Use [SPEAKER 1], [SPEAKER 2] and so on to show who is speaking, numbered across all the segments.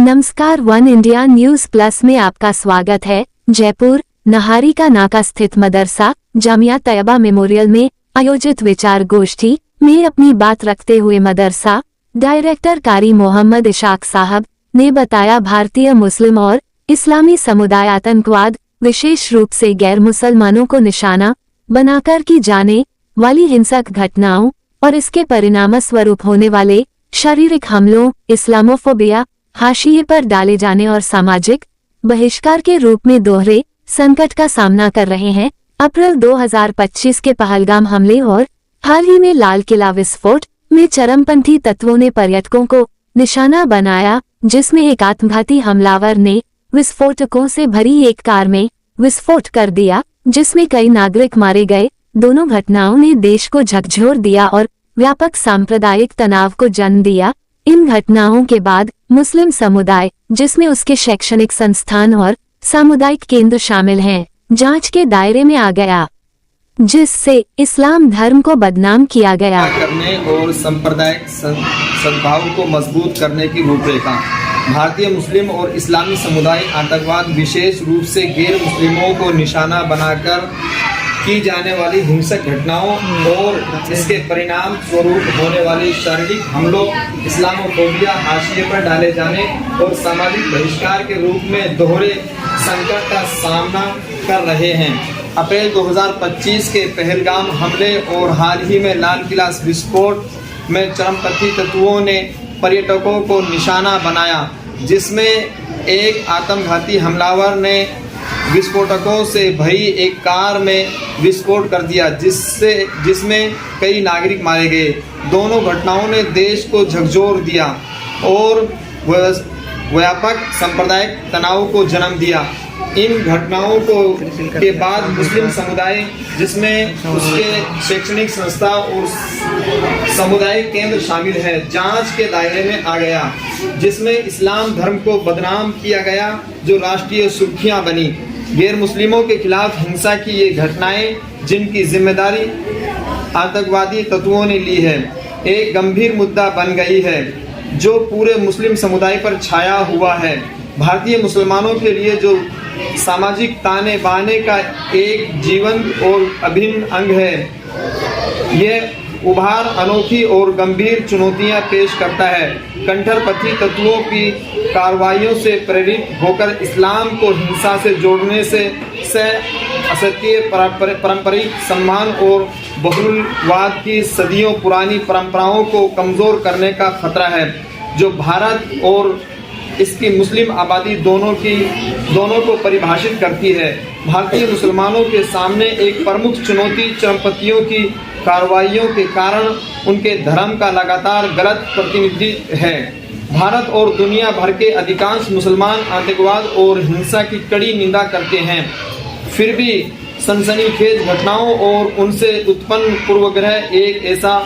[SPEAKER 1] नमस्कार, one India news plus में आपका स्वागत है। जयपुर नहारी का नाका स्थित मदरसा जामिया तैयबा मेमोरियल में आयोजित विचार गोष्ठी में अपनी बात रखते हुए मदरसा डायरेक्टर कारी मोहम्मद इशाक साहब ने बताया, भारतीय मुस्लिम और इस्लामी समुदाय आतंकवाद, विशेष रूप से गैर मुसलमानों को निशाना बनाकर की जाने वाली हिंसक घटनाओं और इसके परिणामस्वरूप होने वाले शारीरिक हमलों, इस्लामोफोबिया, हाशिए पर डाले जाने और सामाजिक बहिष्कार के रूप में दोहरे संकट का सामना कर रहे हैं। अप्रैल 2025 के पहलगाम हमले और हाल ही में लाल किला विस्फोट में चरमपंथी तत्वों ने पर्यटकों को निशाना बनाया, जिसमें एक आत्मघाती हमलावर ने विस्फोटकों से भरी एक कार में विस्फोट कर दिया, जिसमें कई नागरिक मारे गए। दोनों घटनाओं ने देश को झकझोर दिया और व्यापक सांप्रदायिक तनाव को जन्म दिया। इन घटनाओं के बाद मुस्लिम समुदाय, जिसमें उसके शैक्षणिक संस्थान और सामुदायिक केंद्र शामिल हैं, जांच के दायरे में आ गया, जिससे इस्लाम धर्म को बदनाम किया गया
[SPEAKER 2] करने और सांप्रदायिक सद्भाव को मजबूत करने की रूपरेखा। भारतीय मुस्लिम और इस्लामी समुदाय आतंकवाद, विशेष रूप से गैर मुस्लिमों को निशाना बनाकर की जाने वाली हिंसक घटनाओं और इसके परिणाम स्वरूप होने वाली शारीरिक हमलों, इस्लामोफोबिया, हाशिए पर डाले जाने और सामाजिक बहिष्कार के रूप में दोहरे संकट का सामना कर रहे हैं। अप्रैल 2025 के पहलगाम हमले और हाल ही में लाल किला विस्फोट में चरमपंथी तत्वों ने पर्यटकों को निशाना बनाया, जिसमें एक आत्मघाती हमलावर ने विस्फोटकों से भरी एक कार में विस्फोट कर दिया, जिसमें कई नागरिक मारे गए। दोनों घटनाओं ने देश को झकझोर दिया और व्यापक सांप्रदायिक तनाव को जन्म दिया। इन घटनाओं के बाद मुस्लिम समुदाय, जिसमें उसके शैक्षणिक संस्था और सामुदायिक केंद्र शामिल है, जांच के दायरे में आ गया, जिसमें इस्लाम धर्म को बदनाम किया गया, जो राष्ट्रीय सुर्खियां बनी। गैर मुस्लिमों के खिलाफ हिंसा की ये घटनाएं, जिनकी जिम्मेदारी आतंकवादी तत्वों ने ली है, एक गंभीर मुद्दा बन गई है जो पूरे मुस्लिम समुदाय पर छाया हुआ है। भारतीय मुसलमानों के लिए जो सामाजिक ताने बाने का एक जीवंत और अभिन्न अंग है, ये उभार अनोखी और गंभीर चुनौतियां पेश करता है। कट्टरपंथी तत्वों की कार्रवाइयों से प्रेरित होकर इस्लाम को हिंसा से जोड़ने से असत्य पारंपरिक सम्मान और बहुलवाद की सदियों पुरानी परंपराओं को कमजोर करने का खतरा है, जो भारत और इसकी मुस्लिम आबादी दोनों को परिभाषित करती है। भारतीय मुसलमानों के सामने एक प्रमुख चुनौती चरमपंथियों की कार्रवाइयों के कारण उनके धर्म का लगातार गलत प्रतिनिधित्व है। भारत और दुनिया भर के अधिकांश मुसलमान आतंकवाद और हिंसा की कड़ी निंदा करते हैं, फिर भी सनसनीखेज घटनाओं और उनसे उत्पन्न पूर्वग्रह एक ऐसा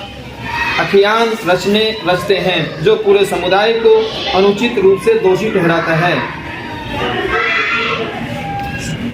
[SPEAKER 2] अभियान रचते हैं जो पूरे समुदाय को अनुचित रूप से दोषी ठहराता है।